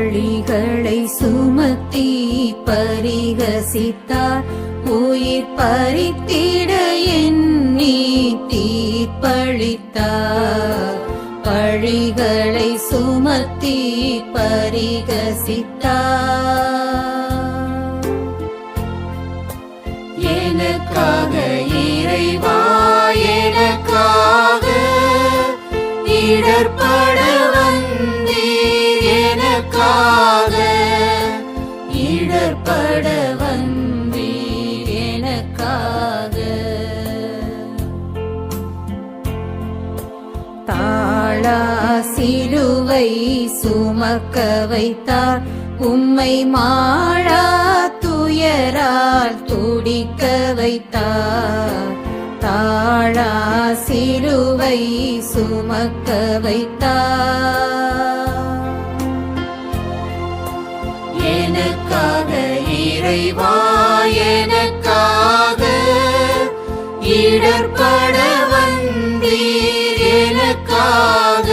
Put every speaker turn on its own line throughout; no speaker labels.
பழிகளை சுமத்தி பரிகசித்தார் உயிர் பறித்திட எண்ணி தீர்ப்பளித்தார். பழிகளை சுமத்தி பரிகசித்தார். எனக்காக இறைவா எனக்காக இடர்பட வந்தீர். எனக்காக இடர்பட வந்தீர். எனக்காக தாழா சிலுவை சுமக்க வைத்தார். உம்மை மாழா துயரால் துடிக்க வைத்தார். தாழா சிலுவை சுமக்க வைத்தார். எனக்காக இறைவா எனக்காக இடர்பட வந்தீர். எனக்காக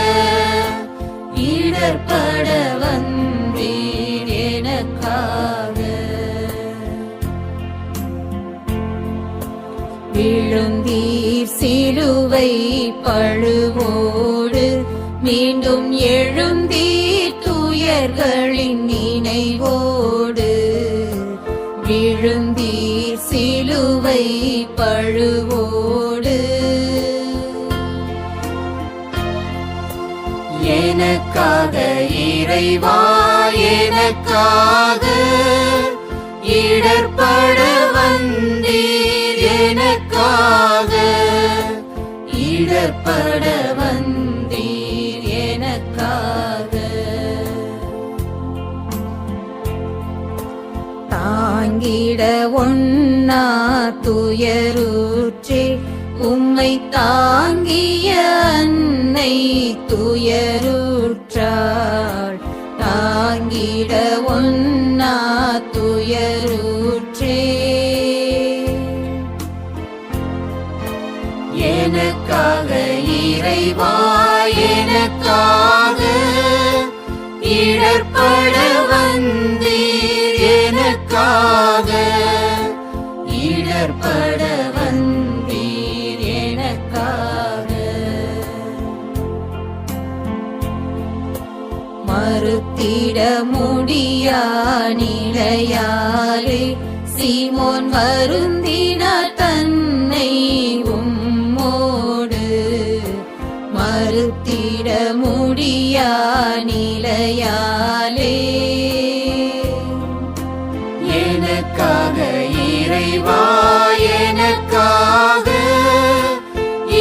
இடர்பட வந்தீர். எனக்காக விழுந்தீர் சிலுவை பழுவோடு மீண்டும் எழுந்தீர் துயர்களின் நினைவோடு. விழுந்தீர் சிலுவை பழுவோடு. எனக்காக இறைவா எனக்காக இடர்பட வந்தீர். எனக்காக இடர்பட வந்தீர். எனக்காக தாங்கிட ஒண்ணா துயருற்றே உம்மை தாங்கிய அன்னை துயருற்றாள். தாங்கிட ஒண்ணா துயருற்றே. எனக்காக இறைவா எனக்காக இடர்பட வந்தீர். எனக்காக இடர்பட வந்தீர். எனக்காக மறுத்திட முடியா நிலையாலே சீமோன் வருந்தினார் தன்னை உம்மோடு. மறுத்திட முடியா நிலையாலே எனக்காக இறைவா எனக்காக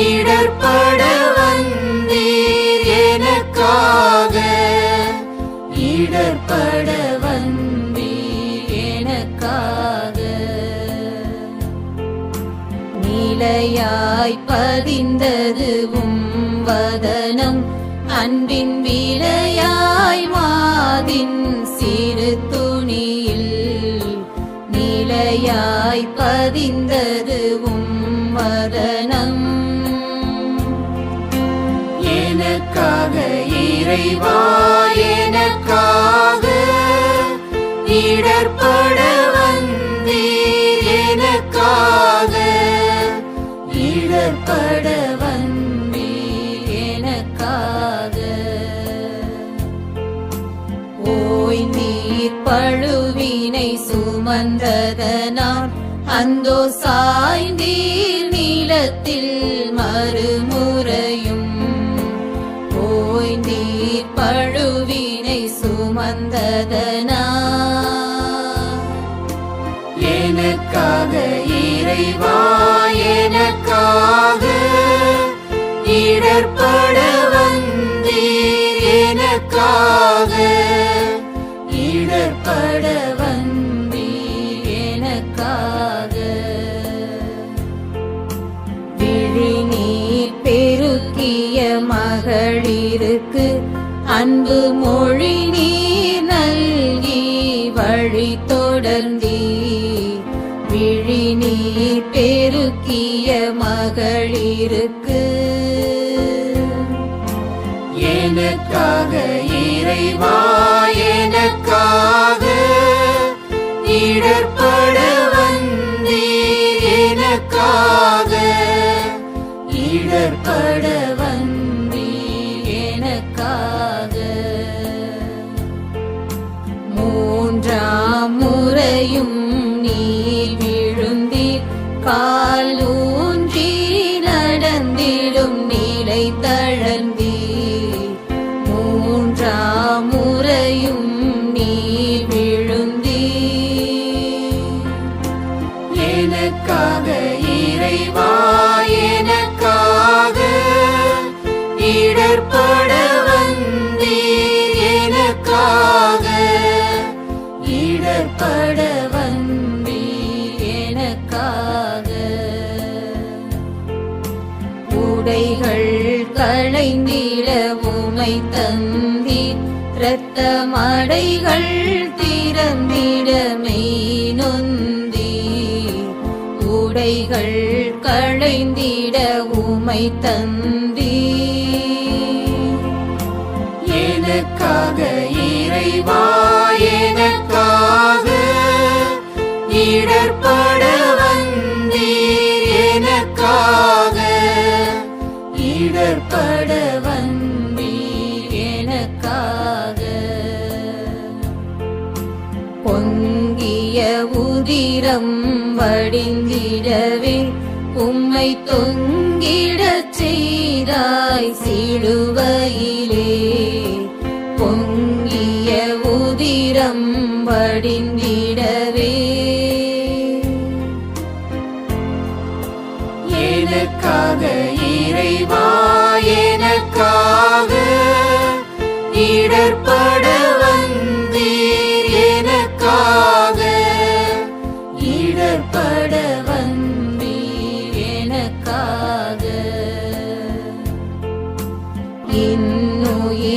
இடர்பட வந்தீர். எனக்காக இடர்பட வந்தீர். எனக்காக நிலையாய் பதிந்ததுவும் வதனம் அன்பின் விலையாய் மாதின் சிறு துணியில். நிலையாய் பதிந்ததுவும் வதனம். எனக்காக இறைவா எனக்காக இடர்பட வந்தீர். எனக்காக இடர்பட வந்தீர். எனக்காக ஓய்ந்தீர் பழுவினை சுமந்ததனால் அந்தோ சாய்ந்தீர் நீலத்தில் மறுமுறையும். ஓய்ந்தீர் பழுவினை சுமந்ததனால் எனக்காக இறைவா எனக்காக இடர்பட வந்தீர். எனக்காக இடர்பட வந்தீர். எனக்காக விழிநீர் பெருக்கிய மகளிருக்கு அன்பு மொழி நீர் நல்கி வழி தொடர்ந்தீர். விழிநீர் பெருக்கிய மகளிருக்கு எனக்காக இறைவா எனக்காக இடர்பட வந்தீர் எனக்காக. மூன்றாம் முறையும் நீர் விழுந்தீர் கால் ஊன்றி நடந்திடும் நிலை தளர்ந்தீர். மூன்றாம் முறையும் நீர் விழுந்தீர் எனக்காக இறைவா எனக்காக. இடர்பட வந்தீர் எனக்காக. இடர்பட வந்தீர் எனக்காக. உடைகள் களைந்திட உமை தந்தீர். இரத்த மடைகள் திறந்திட மெய் நொந்தீர். உடைகள் களைந்திட உமை தந்தீர் எனக்காக இறைவா எனக்காக. இடர்பட வந்தீர் எனக்காக. இடர்பட வந்தீர் எனக்காக. பொங்கிய உதிரம் வடிந்திடவே உம்மை தொங்கிடச் செய்தாய் சிலுவையிலே. பொங்கிய உதிரம் வடிந்திடவே எனக்காக இறைவா எனக்காக. இடர்பட வந்தீர் எனக்காக. இடர்பட வந்தீர் எனக்காக.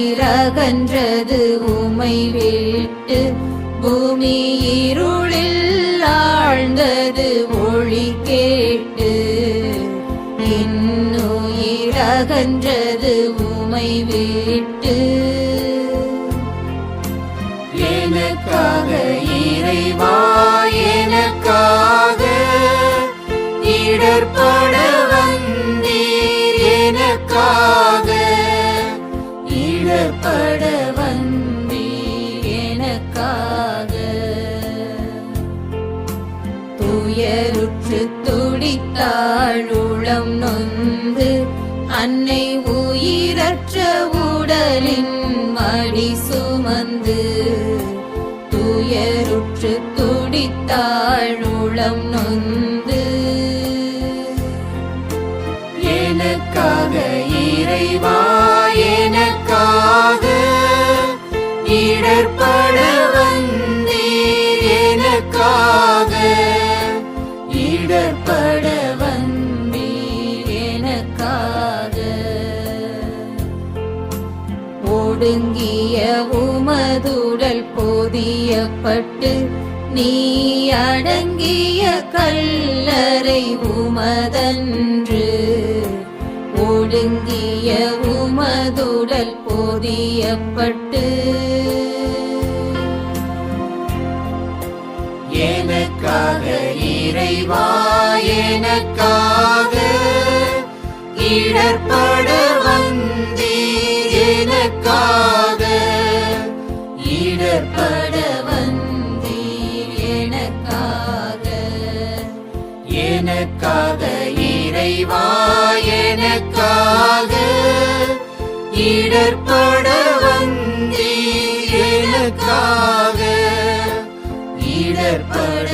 இன்னுயிரகன்றது உமை விட்டு பூமி இருளில் ஆழ்ந்தது ஒளி கேட்டு. இன்னுயிரகன்றது உமை விட்டு எனக்காக இறைவா எனக்காக. இடர்பட வந்தீர் எனக்காக. இடர்பட வந்தீர் எனக்காக. துயருற்று துடித்தாள் உளம் நொந்து அன்னை உயிரற்ற உடலின் மடி சுமந்து. துயருற்று துடித்தாள் உளம் நொந்து எனக்காக இறைவா எனக்காக. இடர்பட வந்தீர் எனக்காக. இடர்பட வந்தீர் எனக்காக. ஒடுங்கிய உமதுடல் பொதியப்பட்டு நீ அடங்கிய கல்லறை உமதன்று. ஒடுங்கிய உமதுடல் பொதியப்பட்டு எனக்காக இறைவா எனக்காக. இடர்பட வந்தீர் எனக்காக. இடர்பட வந்தீர் எனக்காக. எனக்காக இறைவா எனக்காக. இடர்பட வந்தீர் எனக்காக. இடர்பட